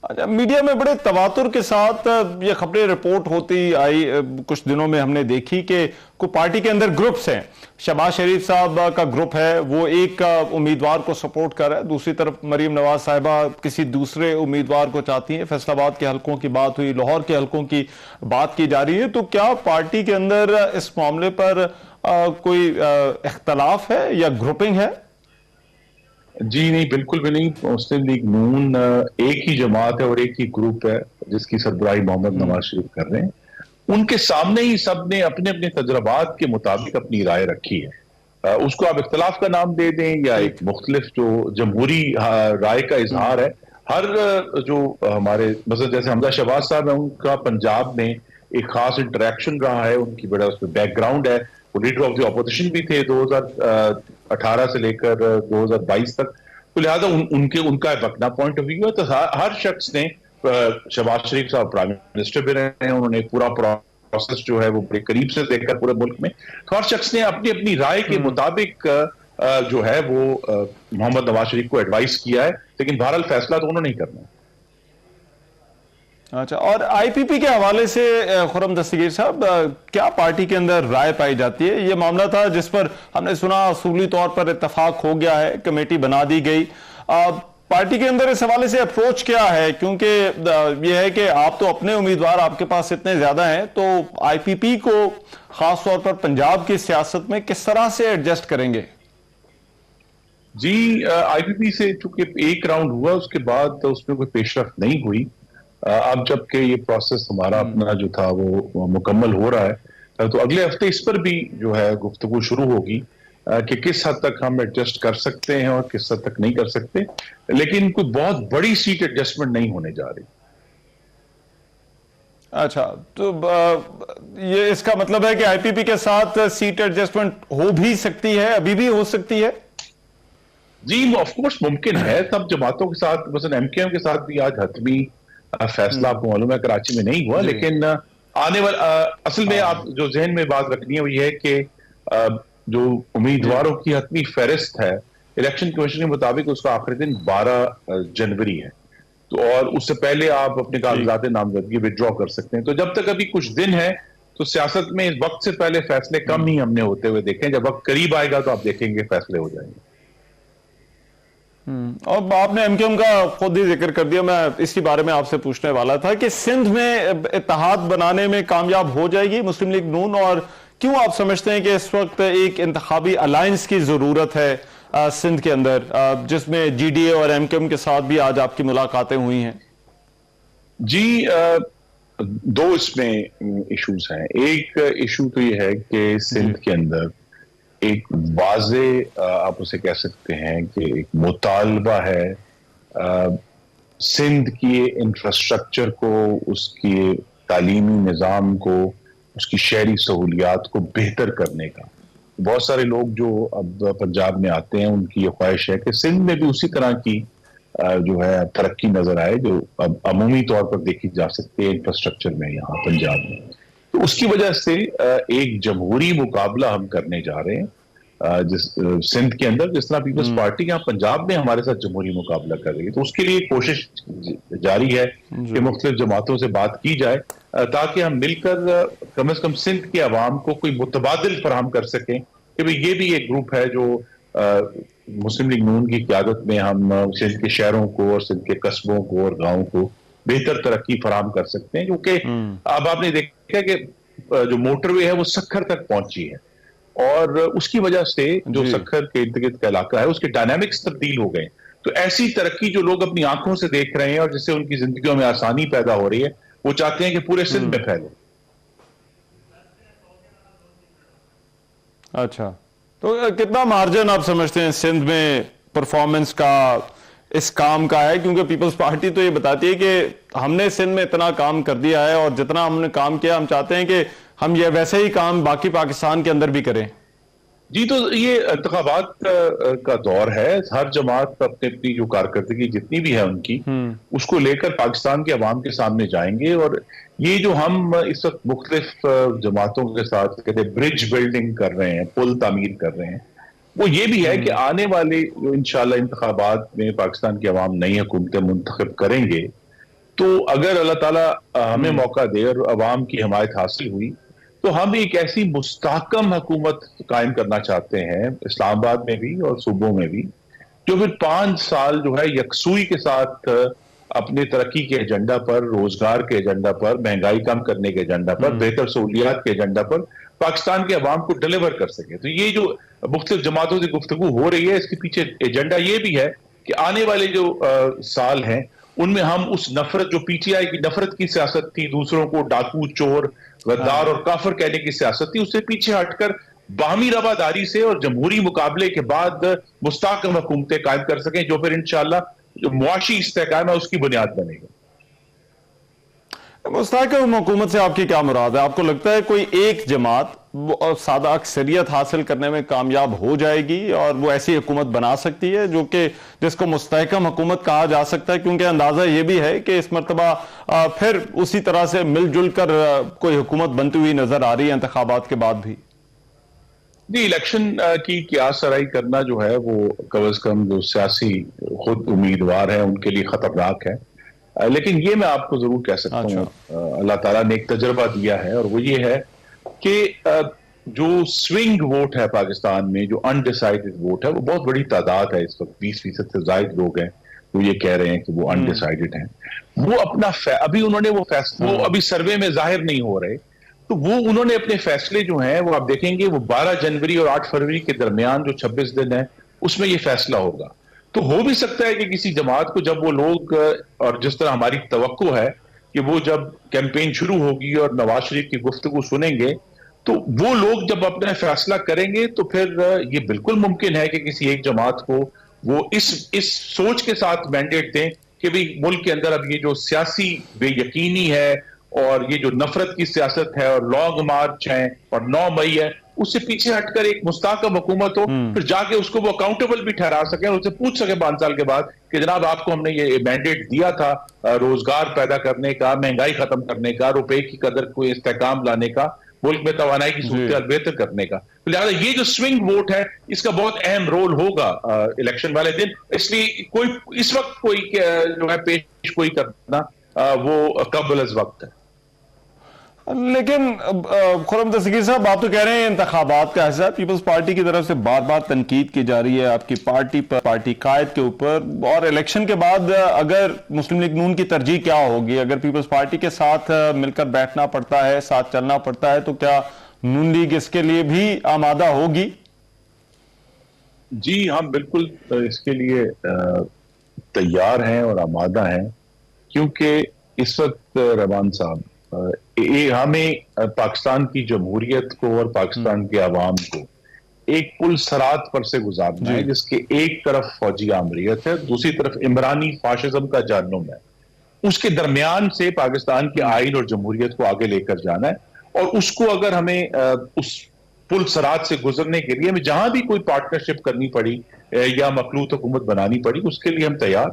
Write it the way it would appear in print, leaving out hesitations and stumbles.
अच्छा, मीडिया में बड़े तवातुर के साथ ये खबरें रिपोर्ट होती आई, कुछ दिनों में हमने देखी कि कोई पार्टी के अंदर ग्रुप्स हैं। शहबाज शरीफ साहब का ग्रुप है, वो एक उम्मीदवार को सपोर्ट कर रहा है, दूसरी तरफ मरीम नवाज साहिबा किसी दूसरे उम्मीदवार को चाहती हैं। फैसलाबाद के हलकों की बात हुई, लाहौर के हलकों की बात की जा रही है। तो क्या पार्टी के अंदर इस मामले पर कोई इख्तलाफ है या ग्रुपिंग है? जी नहीं, बिल्कुल भी नहीं। मुस्लिम लीग नून एक ही जमात है और एक ही ग्रुप है जिसकी सरबराही मोहम्मद नवाज शरीफ कर रहे हैं। उनके सामने ही सब ने अपने अपने तजर्बात के मुताबिक अपनी राय रखी है। उसको आप इख्तलाफ का नाम दे दें या एक मुख्तलिफ जो जमहूरी राय का इजहार है। हर जो हमारे मतलब जैसे हमजा शहबाज साहब है, उनका पंजाब में एक खास इंटरेक्शन रहा है, उनकी बड़ा उसमें बैकग्राउंड है। वो लीडर ऑफ द अपोजिशन भी थे 2018 से लेकर 2022 तक। तो लिहाजा उनका एक अपना पॉइंट ऑफ व्यू है। तो हर शख्स ने, शहबाज शरीफ साहब प्राइम मिनिस्टर भी रहे हैं, उन्होंने पूरा प्रोसेस जो है वो बड़े करीब से देखा पूरे मुल्क में। तो हर शख्स ने अपनी अपनी राय के मुताबिक जो है वो मोहम्मद नवाज शरीफ को एडवाइस किया है, लेकिन बहरहाल फैसला तो उन्होंने नहीं करना है। अच्छा, और आईपीपी के हवाले से खुर्रम दस्तगीर साहब, क्या पार्टी के अंदर राय पाई जाती है? ये मामला था जिस पर हमने सुना असूली तौर पर इत्तफाक हो गया है, कमेटी बना दी गई। पार्टी के अंदर इस हवाले से अप्रोच क्या है? क्योंकि यह है कि आप तो अपने उम्मीदवार आपके पास इतने ज्यादा हैं, तो आईपीपी को खास तौर पर पंजाब की सियासत में किस तरह से एडजस्ट करेंगे? जी, आईपीपी से चूंकि एक राउंड हुआ, उसके बाद उसमें कोई पेशरफ्त नहीं हुई। अब जबकि ये प्रोसेस हमारा अपना जो था वो मुकम्मल हो रहा है, तो अगले हफ्ते इस पर भी जो है गुफ्तगू शुरू होगी कि किस हद तक हम एडजस्ट कर सकते हैं और किस हद तक नहीं कर सकते। लेकिन कोई बहुत बड़ी सीट एडजस्टमेंट नहीं होने जा रही। अच्छा, तो ये इसका मतलब है कि आईपीपी के साथ सीट एडजस्टमेंट हो भी सकती है, अभी भी हो सकती है? जी, ऑफ कोर्स मुमकिन है। सब जमातों के साथ, मसलन एमकेएम के साथ भी आज हतमी फैसला आपको मालूम है कराची में नहीं हुआ, लेकिन आने वाला असल में आप जो जहन में बात रखनी है वो ये है कि जो उम्मीदवारों की हतमी फहरिस्त है, इलेक्शन कमीशन के मुताबिक उसका आखिरी दिन 12 जनवरी है। तो और उससे पहले आप अपने कागजात नामजदगी विड्रॉ कर सकते हैं। तो जब तक अभी कुछ दिन है, तो सियासत में इस वक्त से पहले फैसले कम ही हमने होते हुए देखे। जब वक्त करीब आएगा तो आप देखेंगे फैसले हो जाएंगे। और आपने एमकेएम का खुद ही जिक्र कर दिया, मैं इसी बारे में आपसे पूछने वाला था कि सिंध में इत्तेहाद बनाने में कामयाब हो जाएगी मुस्लिम लीग नून, और क्यों आप समझते हैं कि इस वक्त एक इंतखाबी अलायंस की जरूरत है सिंध के अंदर, जिसमें जीडीए और एमकेएम के साथ भी आज आपकी मुलाकातें हुई हैं? जी, दो इसमें इश्यूज हैं। एक इशू तो ये है कि सिंध के अंदर एक वाज़े आप उसे कह सकते हैं कि एक मुतालबा है सिंध की इंफ्रास्ट्रक्चर को, उसकी तालीमी निज़ाम को, उसकी शहरी सहूलियात को बेहतर करने का। बहुत सारे लोग जो अब पंजाब में आते हैं, उनकी ये ख्वाहिश है कि सिंध में भी उसी तरह की जो है तरक्की नजर आए जो अब अमूमी तौर पर देखी जा सकती है इंफ्रास्ट्रक्चर में यहाँ पंजाब में। तो उसकी वजह से एक जमहूरी मुकाबला हम करने जा रहे हैं जिस सिंध के अंदर, जिस तरह पीपल्स पार्टी यहाँ पंजाब में हमारे साथ जमहूरी मुकाबला कर रही है। तो उसके लिए कोशिश जारी है कि मुख्तलिफ जमातों से बात की जाए ताकि हम मिलकर कम से कम सिंध के अवाम को कोई मुतबादिल फराहम कर सकें कि भाई ये भी एक ग्रुप है जो मुस्लिम लीग नून की क़यादत में हम सिंध के शहरों को और सिंध के कस्बों को और गाँव को बेहतर तरक्की फराहम कर सकते हैं। क्योंकि अब आपने देखा कि जो मोटरवे है वो सक्खर तक पहुंची है, और उसकी वजह से जो सक्खर के इर्द गिर्द का इलाका है उसके डायनामिक्स तब्दील हो गए। तो ऐसी तरक्की जो लोग अपनी आंखों से देख रहे हैं और जिससे उनकी जिंदगियों में आसानी पैदा हो रही है, वो चाहते हैं कि पूरे सिंध में फैले। अच्छा, तो कितना मार्जिन आप समझते हैं सिंध में परफॉर्मेंस का इस काम का है? क्योंकि पीपल्स पार्टी तो ये बताती है कि हमने सिंध में इतना काम कर दिया है और जितना हमने काम किया हम चाहते हैं कि हम ये वैसे ही काम बाकी पाकिस्तान के अंदर भी करें। जी, तो ये इंतखाबात का दौर है। हर जमात अपनी अपनी जो कारकर्दगी जितनी भी है उनकी, उसको लेकर पाकिस्तान के अवाम के सामने जाएंगे। और ये जो हम इस वक्त मुख्तलिफ जमातों के साथ कहते हैं ब्रिज बिल्डिंग कर रहे हैं, पुल तामीर कर रहे हैं, वो ये भी है कि आने वाले जो इंशाल्लाह इंतखाबात में पाकिस्तान की अवाम नई हुकूमतें मुंतखब करेंगे, تو اگر اللہ تعالیٰ ہمیں موقع دے اور عوام کی حمایت حاصل ہوئی تو ہم ایک ایسی مستحکم حکومت قائم کرنا چاہتے ہیں اسلام آباد میں بھی اور صوبوں میں بھی، جو پھر 5 سال جو ہے یکسوئی کے ساتھ اپنے ترقی کے ایجنڈا پر، روزگار کے ایجنڈا پر، مہنگائی کم کرنے کے ایجنڈا پر، بہتر سہولیات کے ایجنڈا پر پاکستان کے عوام کو ڈیلیور کر سکے. تو یہ جو مختلف جماعتوں سے گفتگو ہو رہی ہے، اس کے پیچھے ایجنڈا یہ بھی ہے کہ آنے والے جو سال ہیں ان میں ہم اس نفرت، جو پی ٹی آئی کی نفرت کی سیاست تھی، دوسروں کو ڈاکو، چور، غدار اور کافر کہنے کی سیاست تھی، اس سے پیچھے ہٹ کر باہمی رواداری سے اور جمہوری مقابلے کے بعد مستحکم حکومتیں قائم کر سکیں، جو پھر انشاءاللہ جو معاشی استحکام ہے اس کی بنیاد بنے گا. مستحکم حکومت سے آپ کی کیا مراد ہے؟ آپ کو لگتا ہے کوئی ایک جماعت سادہ اکثریت حاصل کرنے میں کامیاب ہو جائے گی اور وہ ایسی حکومت بنا سکتی ہے جو کہ جس کو مستحکم حکومت کہا جا سکتا ہے؟ کیونکہ اندازہ یہ بھی ہے کہ اس مرتبہ پھر اسی طرح سے مل جل کر کوئی حکومت بنتی ہوئی نظر آ رہی ہے انتخابات کے بعد بھی. جی، الیکشن کی قیاس سرائی کرنا جو ہے وہ کم از کم جو سیاسی خود امیدوار ہیں ان کے لیے خطرناک ہے. لیکن یہ میں آپ کو ضرور کہہ سکتا ہوں اللہ تعالیٰ نے ایک تجربہ دیا ہے، اور وہ یہ ہے کہ جو سوئنگ ووٹ ہے پاکستان میں، جو انڈیسائیڈڈ ووٹ ہے، وہ بہت بڑی تعداد ہے. اس وقت 20% سے زائد لوگ ہیں وہ یہ کہہ رہے ہیں کہ وہ انڈیسائیڈڈ ہیں. وہ اپنا ابھی انہوں نے وہ ابھی سروے میں ظاہر نہیں ہو رہے، تو وہ انہوں نے اپنے فیصلے جو ہیں وہ آپ دیکھیں گے وہ 12 جنوری اور 8 فروری کے درمیان جو 26 دن ہے اس میں یہ فیصلہ ہوگا. تو ہو بھی سکتا ہے کہ کسی جماعت کو جب وہ لوگ، اور جس طرح ہماری توقع ہے کہ وہ جب کیمپین شروع ہوگی اور نواز شریف کی گفتگو سنیں گے تو وہ لوگ جب اپنا فیصلہ کریں گے تو پھر یہ بالکل ممکن ہے کہ کسی ایک جماعت کو وہ اس سوچ کے ساتھ مینڈیٹ دیں کہ بھی ملک کے اندر اب یہ جو سیاسی بے یقینی ہے اور یہ جو نفرت کی سیاست ہے اور لانگ مارچ ہے اور 9 مئی ہے، اس سے پیچھے ہٹ کر ایک مستحکم حکومت ہو، پھر جا کے اس کو وہ اکاؤنٹیبل بھی ٹھہرا سکیں اور اسے پوچھ سکیں 5 سال کے بعد کہ جناب آپ کو ہم نے یہ مینڈیٹ دیا تھا روزگار پیدا کرنے کا، مہنگائی ختم کرنے کا، روپے کی قدر کو استحکام لانے کا، ملک میں توانائی کی صورتحال بہتر کرنے کا. لہٰذا یہ جو سوئنگ ووٹ ہے اس کا بہت اہم رول ہوگا الیکشن والے دن. اس لیے کوئی اس وقت کوئی جو ہے پیش کوئی کرنا وہ قبل از وقت ہے. لیکن خرم دستگیر صاحب، آپ تو کہہ رہے ہیں انتخابات کا حصہ ہے، پیپلز پارٹی کی طرف سے بار بار تنقید کی جا رہی ہے آپ کی پارٹی پر، پارٹی قائد کے اوپر، اور الیکشن کے بعد اگر مسلم لیگ نون کی ترجیح کیا ہوگی؟ اگر پیپلز پارٹی کے ساتھ مل کر بیٹھنا پڑتا ہے، ساتھ چلنا پڑتا ہے، تو کیا نون لیگ اس کے لیے بھی آمادہ ہوگی؟ جی، ہم بالکل اس کے لیے تیار ہیں اور آمادہ ہیں، کیونکہ اس وقت رحمان صاحب ہمیں پاکستان کی جمہوریت کو اور پاکستان کے عوام کو ایک پل صراط پر سے گزارنا ہے، جس کے ایک طرف فوجی آمریت ہے، دوسری طرف عمرانی فاشزم کا جہنم ہے. اس کے درمیان سے پاکستان کے آئین اور جمہوریت کو آگے لے کر جانا ہے، اور اس کو اگر ہمیں اس پل صراط سے گزرنے کے لیے ہمیں جہاں بھی کوئی پارٹنرشپ کرنی پڑی یا مخلوط حکومت بنانی پڑی، اس کے لیے ہم تیار.